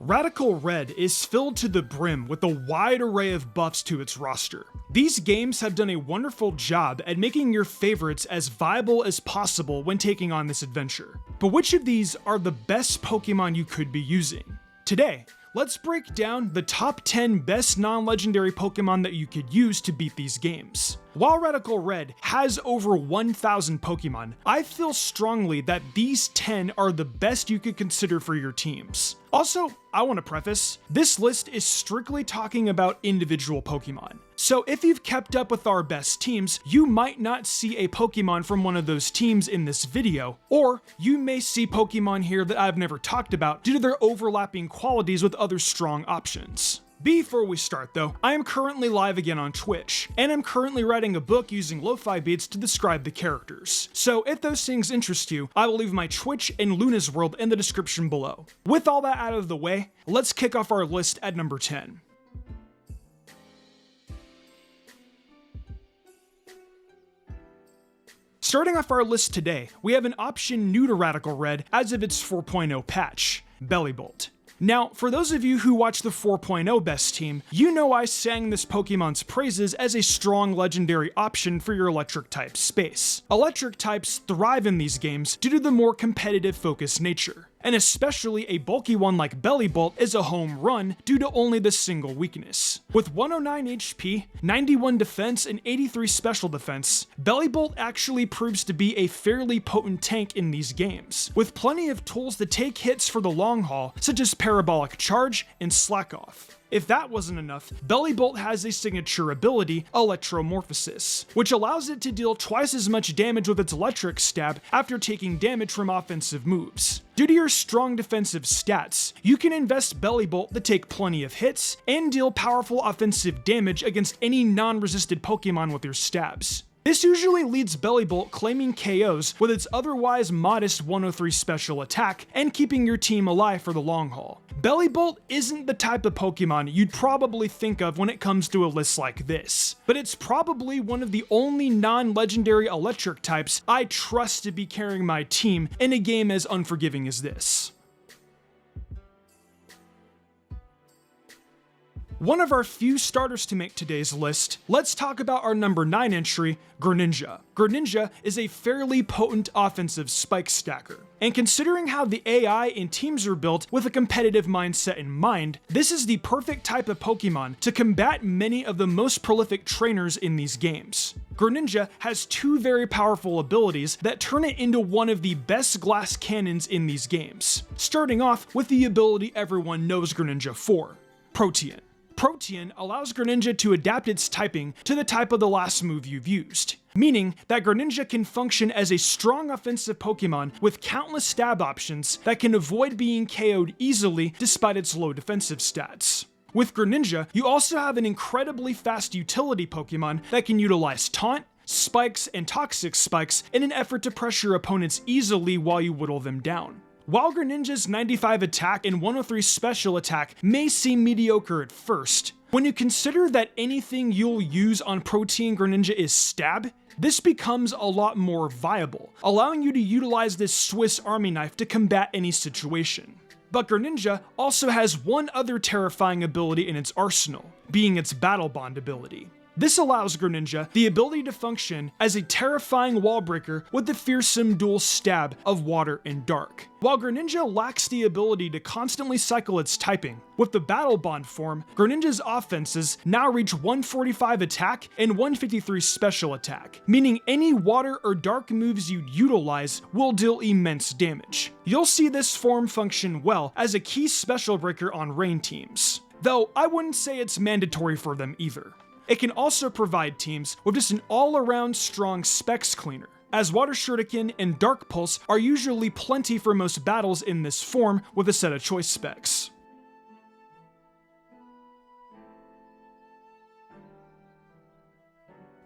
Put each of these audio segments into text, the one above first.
Radical Red is filled to the brim with a wide array of buffs to its roster. These games have done a wonderful job at making your favorites as viable as possible when taking on this adventure. But which of these are the best Pokemon you could be using? Today, let's break down the top 10 best non-legendary Pokemon that you could use to beat these games. While Radical Red has over 1,000 Pokemon, I feel strongly that these 10 are the best you could consider for your teams. Also, I want to preface, this list is strictly talking about individual Pokemon. So if you've kept up with our best teams, you might not see a Pokemon from one of those teams in this video, or you may see Pokemon here that I've never talked about due to their overlapping qualities with other strong options. Before we start though, I am currently live again on Twitch, and I'm currently writing a book using lo-fi beats to describe the characters. So if those things interest you, I will leave my Twitch and Luna's World in the description below. With all that out of the way, let's kick off our list at number 10. Starting off our list today, we have an option new to Radical Red as of its 4.0 patch, Bellibolt. Now, for those of you who watch the 4.0 best team, you know I sang this Pokemon's praises as a strong legendary option for your electric type space. Electric types thrive in these games due to the more competitive focused nature, and especially a bulky one like Bellibolt is a home run due to only this single weakness. With 109 HP, 91 defense, and 83 special defense, Bellibolt actually proves to be a fairly potent tank in these games, with plenty of tools that take hits for the long haul, such as Parabolic Charge and Slack Off. If that wasn't enough, Bellibolt has a signature ability, Electromorphosis, which allows it to deal twice as much damage with its electric stab after taking damage from offensive moves. Due to your strong defensive stats, you can invest Bellibolt to take plenty of hits and deal powerful offensive damage against any non-resisted Pokemon with your stabs. This usually leads Bellibolt claiming KOs with its otherwise modest 103 special attack and keeping your team alive for the long haul. Bellibolt isn't the type of Pokemon you'd probably think of when it comes to a list like this, but it's probably one of the only non-legendary electric types I trust to be carrying my team in a game as unforgiving as this. One of our few starters to make today's list, let's talk about our number 9 entry, Greninja. Greninja is a fairly potent offensive spike stacker, and considering how the AI and teams are built with a competitive mindset in mind, this is the perfect type of Pokemon to combat many of the most prolific trainers in these games. Greninja has two very powerful abilities that turn it into one of the best glass cannons in these games, starting off with the ability everyone knows Greninja for, Protean. Protean allows Greninja to adapt its typing to the type of the last move you've used, meaning that Greninja can function as a strong offensive Pokemon with countless stab options that can avoid being KO'd easily despite its low defensive stats. With Greninja, you also have an incredibly fast utility Pokemon that can utilize Taunt, Spikes, and Toxic Spikes in an effort to pressure opponents easily while you whittle them down. While Greninja's 95 attack and 103 special attack may seem mediocre at first, when you consider that anything you'll use on Protean Greninja is stab, this becomes a lot more viable, allowing you to utilize this Swiss Army knife to combat any situation. But Greninja also has one other terrifying ability in its arsenal, being its Battle Bond ability. This allows Greninja the ability to function as a terrifying wall breaker with the fearsome dual stab of Water and Dark. While Greninja lacks the ability to constantly cycle its typing, with the Battle Bond form, Greninja's offenses now reach 145 attack and 153 special attack, meaning any Water or Dark moves you utilize will deal immense damage. You'll see this form function well as a key special breaker on rain teams, though I wouldn't say it's mandatory for them either. It can also provide teams with just an all-around strong specs cleaner, as Water Shuriken and Dark Pulse are usually plenty for most battles in this form with a set of choice specs.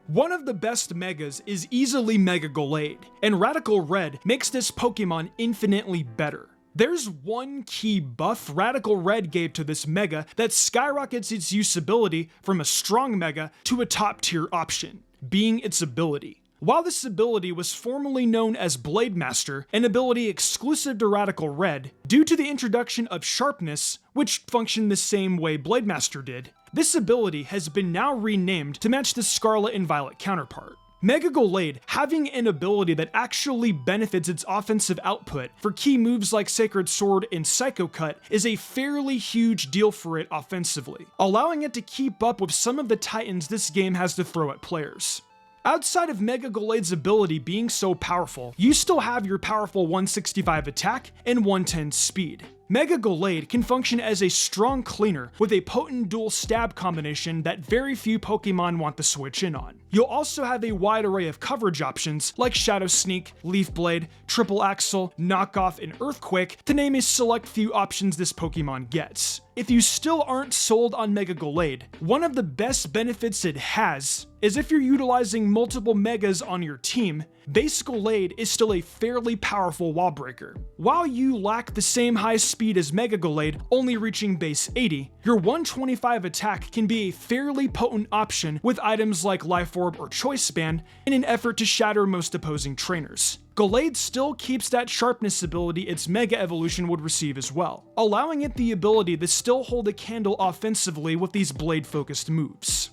One of the best Megas is easily Mega Gallade, and Radical Red makes this Pokemon infinitely better. There's one key buff Radical Red gave to this Mega that skyrockets its usability from a strong Mega to a top tier option, being its ability, While this ability was formerly known as Blade Master, an ability exclusive to Radical Red, due to the introduction of Sharpness, which functioned the same way Blade Master did, this ability has been now renamed to match the Scarlet and Violet counterpart. Mega Gallade, having an ability that actually benefits its offensive output for key moves like Sacred Sword and Psycho Cut, is a fairly huge deal for it offensively, allowing it to keep up with some of the titans this game has to throw at players. Outside of Mega Gallade's ability being so powerful, you still have your powerful 165 attack and 110 speed. Mega Gallade can function as a strong cleaner with a potent dual stab combination that very few Pokemon want to switch in on. You'll also have a wide array of coverage options like Shadow Sneak, Leaf Blade, Triple Axle, Knockoff, and Earthquake, to name a select few options this Pokemon gets. If you still aren't sold on Mega Gallade, one of the best benefits it has is if you're utilizing multiple Megas on your team, Base Gallade is still a fairly powerful wall breaker. While you lack the same high speed as Mega Gallade, only reaching base 80, your 125 attack can be a fairly potent option with items like Life Orb or Choice Band in an effort to shatter most opposing trainers. Gallade still keeps that sharpness ability its Mega Evolution would receive as well, allowing it the ability to still hold a candle offensively with these blade-focused moves.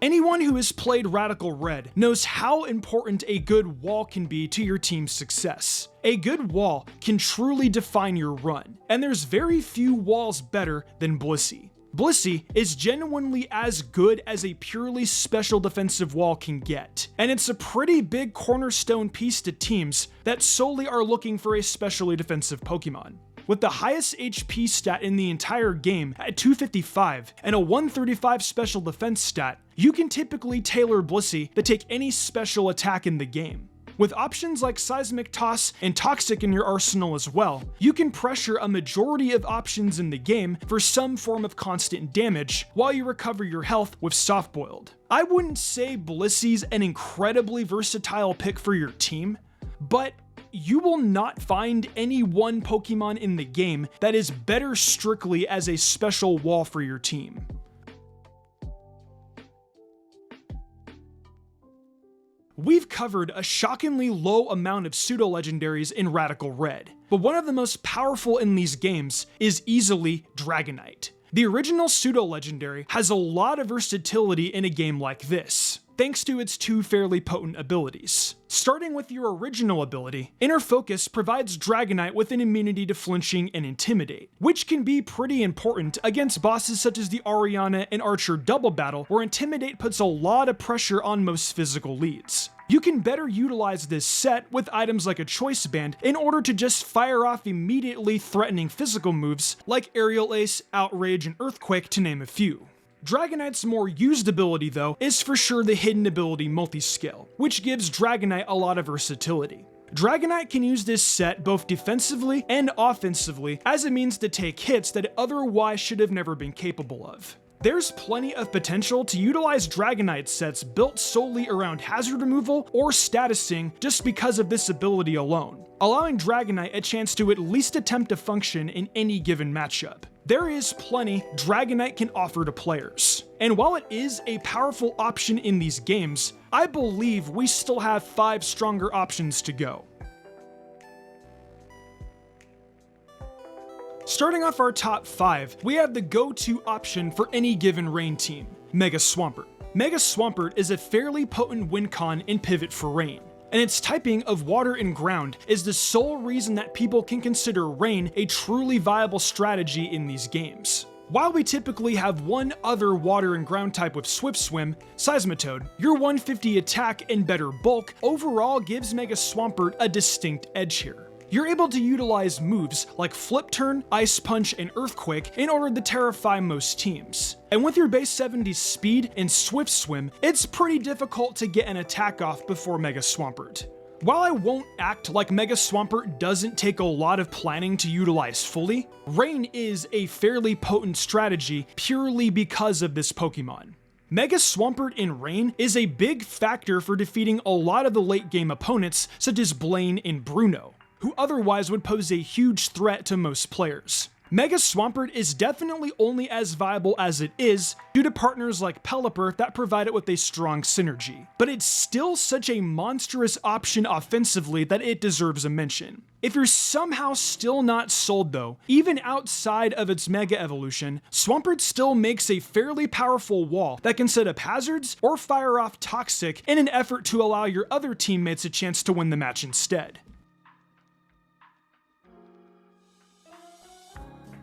Anyone who has played Radical Red knows how important a good wall can be to your team's success. A good wall can truly define your run, and there's very few walls better than Blissey. Blissey is genuinely as good as a purely special defensive wall can get, and it's a pretty big cornerstone piece to teams that solely are looking for a specially defensive Pokemon. With the highest HP stat in the entire game at 255 and a 135 special defense stat, you can typically tailor Blissey to take any special attack in the game. With options like Seismic Toss and Toxic in your arsenal as well, you can pressure a majority of options in the game for some form of constant damage while you recover your health with Soft Boiled. I wouldn't say Blissey's an incredibly versatile pick for your team, but you will not find any one Pokemon in the game that is better strictly as a special wall for your team. We've covered a shockingly low amount of pseudo-legendaries in Radical Red, but one of the most powerful in these games is easily Dragonite. The original pseudo-legendary has a lot of versatility in a game like this, thanks to its two fairly potent abilities. Starting with your original ability, Inner Focus provides Dragonite with an immunity to flinching and Intimidate, which can be pretty important against bosses such as the Ariana and Archer double battle, where Intimidate puts a lot of pressure on most physical leads. You can better utilize this set with items like a Choice Band in order to just fire off immediately threatening physical moves like Aerial Ace, Outrage, and Earthquake, to name a few. Dragonite's more used ability though is for sure the hidden ability Multiscale, which gives Dragonite a lot of versatility. Dragonite can use this set both defensively and offensively as a means to take hits that it otherwise should have never been capable of. There's plenty of potential to utilize Dragonite sets built solely around hazard removal or statusing just because of this ability alone, allowing Dragonite a chance to at least attempt to function in any given matchup. There is plenty Dragonite can offer to players, and while it is a powerful option in these games, I believe we still have 5 stronger options to go. Starting off our top 5, we have the go-to option for any given rain team, Mega Swampert. Mega Swampert is a fairly potent win con and pivot for rain, and its typing of water and ground is the sole reason that people can consider rain a truly viable strategy in these games. While we typically have one other water and ground type with Swift Swim, Seismitoad, your 150 attack and better bulk overall gives Mega Swampert a distinct edge here. You're able to utilize moves like Flip Turn, Ice Punch, and Earthquake in order to terrify most teams. And with your base 70 speed and Swift Swim, it's pretty difficult to get an attack off before Mega Swampert. While I won't act like Mega Swampert doesn't take a lot of planning to utilize fully, Rain is a fairly potent strategy purely because of this Pokemon. Mega Swampert in Rain is a big factor for defeating a lot of the late game opponents such as Blaine and Bruno, who otherwise would pose a huge threat to most players. Mega Swampert is definitely only as viable as it is due to partners like Pelipper that provide it with a strong synergy, but it's still such a monstrous option offensively that it deserves a mention. If you're somehow still not sold though, even outside of its Mega Evolution, Swampert still makes a fairly powerful wall that can set up hazards or fire off Toxic in an effort to allow your other teammates a chance to win the match instead.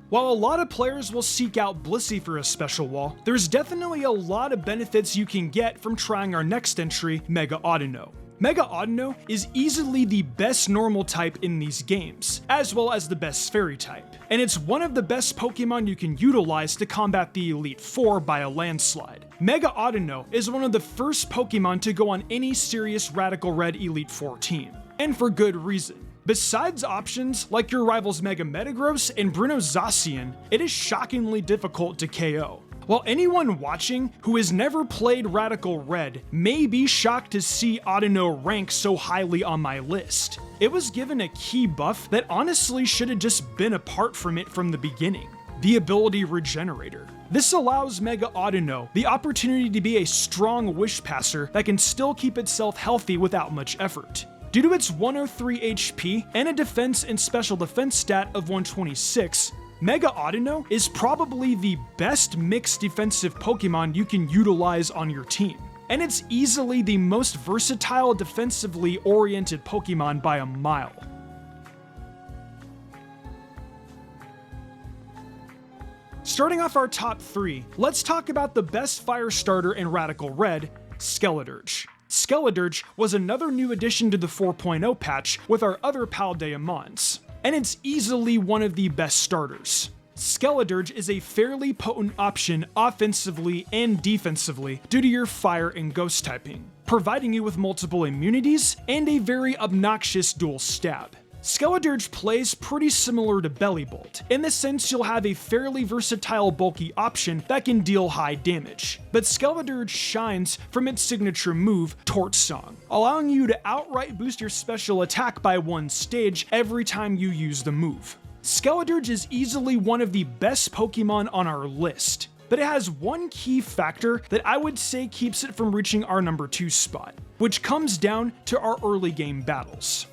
While a lot of players will seek out Blissey for a special wall, there's definitely a lot of benefits you can get from trying our next entry, Mega Audino. Mega Audino is easily the best normal type in these games, as well as the best fairy type, and it's one of the best Pokemon you can utilize to combat the Elite Four by a landslide. Mega Audino is one of the first Pokemon to go on any serious Radical Red Elite Four team, and for good reason. Besides options like your rivals Mega Metagross and Bruno Zacian, it is shockingly difficult to KO. While anyone watching who has never played Radical Red may be shocked to see Audino rank so highly on my list, it was given a key buff that honestly should have just been apart from it from the beginning: the ability Regenerator. This allows Mega Audino the opportunity to be a strong Wish Passer that can still keep itself healthy without much effort. Due to its 103 HP and a defense and special defense stat of 126, Mega Audino is probably the best mixed defensive Pokemon you can utilize on your team. And it's easily the most versatile defensively oriented Pokemon by a mile. Starting off our top 3, let's talk about the best fire starter in Radical Red, Skeledirge. Skeledirge was another new addition to the 4.0 patch with our other Paldeamons, and it's easily one of the best starters. Skeledirge is a fairly potent option offensively and defensively due to your fire and ghost typing, providing you with multiple immunities and a very obnoxious dual stab. Skeledirge plays pretty similar to Bellibolt, in the sense you'll have a fairly versatile bulky option that can deal high damage, but Skeledirge shines from its signature move, Torch Song, allowing you to outright boost your special attack by 1 stage every time you use the move. Skeledirge is easily one of the best Pokemon on our list, but it has one key factor that I would say keeps it from reaching our number 2 spot, which comes down to our early game battles.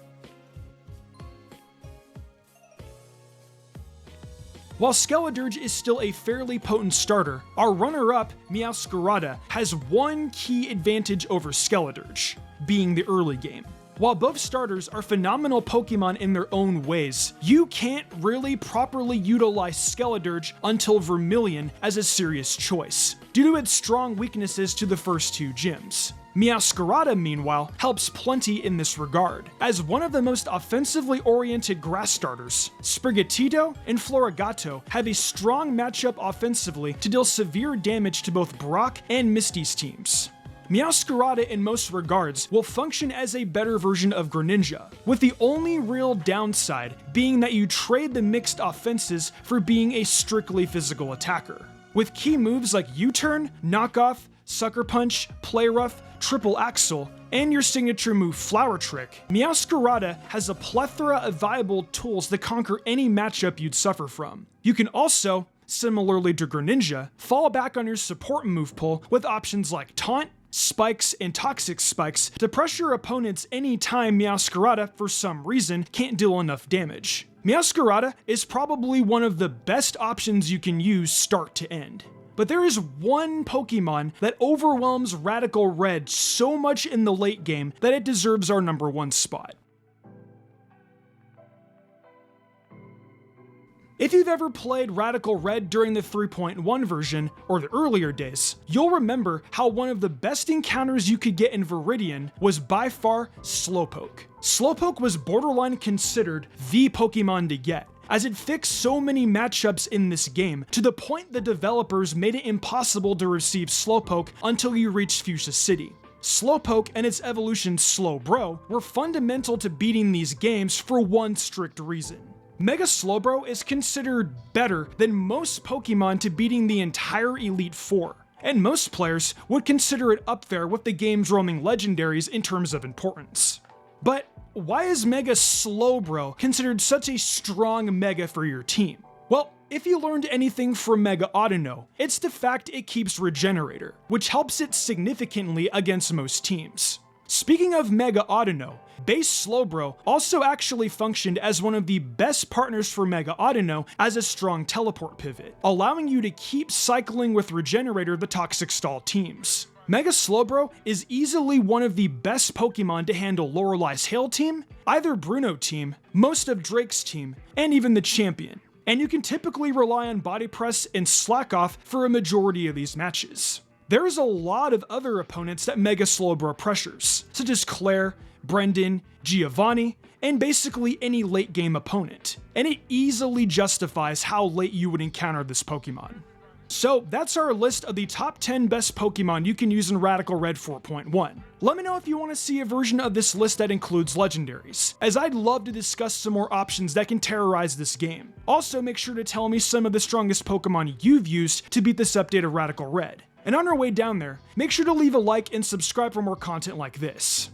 While Skeledirge is still a fairly potent starter, our runner-up, Meowscarada, has one key advantage over Skeledirge, being the early game. While both starters are phenomenal Pokemon in their own ways, you can't really properly utilize Skeledirge until Vermilion as a serious choice, due to its strong weaknesses to the first 2 gyms. Meowscarada, meanwhile, helps plenty in this regard, as one of the most offensively oriented grass starters. Sprigatito and Florigato have a strong matchup offensively to deal severe damage to both Brock and Misty's teams. Meowscarada in most regards will function as a better version of Greninja, with the only real downside being that you trade the mixed offenses for being a strictly physical attacker. With key moves like U-Turn, Knockoff, Sucker Punch, Play Rough, Triple Axle, and your signature move Flower Trick, Meowscarada has a plethora of viable tools to conquer any matchup you'd suffer from. You can also, similarly to Greninja, fall back on your support move pool with options like Taunt, Spikes, and Toxic Spikes to pressure opponents anytime Meowscarada, for some reason, can't deal enough damage. Meowscarada is probably one of the best options you can use start to end. But there is one Pokemon that overwhelms Radical Red so much in the late game that it deserves our number 1 spot. If you've ever played Radical Red during the 3.1 version, or the earlier days, you'll remember how one of the best encounters you could get in Viridian was by far Slowpoke. Slowpoke was borderline considered the Pokemon to get, as it fixed so many matchups in this game, to the point the developers made it impossible to receive Slowpoke until you reached Fuchsia City. Slowpoke and its evolution Slowbro were fundamental to beating these games for one strict reason. Mega Slowbro is considered better than most Pokemon to beating the entire Elite Four, and most players would consider it up there with the game's roaming legendaries in terms of importance. But why is Mega Slowbro considered such a strong Mega for your team? Well, If you learned anything from Mega Audino, it's the fact it keeps Regenerator, which helps it significantly against most teams. Speaking of Mega Audino, base Slowbro also actually functioned as one of the best partners for Mega Audino as a strong teleport pivot, allowing you to keep cycling with Regenerator the Toxic Stall teams. Mega Slowbro is easily one of the best Pokemon to handle Lorelei's Hail team, either Bruno team, most of Drake's team, and even the champion. And you can typically rely on Body Press and Slack Off for a majority of these matches. There is a lot of other opponents that Mega Slowbro pressures, such as Claire, Brendan, Giovanni, and basically any late game opponent, and it easily justifies how late you would encounter this Pokemon. So that's our list of the top 10 best Pokemon you can use in Radical Red 4.1. Let me know if you want to see a version of this list that includes legendaries, as I'd love to discuss some more options that can terrorize this game. Also, make sure to tell me some of the strongest Pokemon you've used to beat this update of Radical Red. And on our way down there, make sure to leave a like and subscribe for more content like this.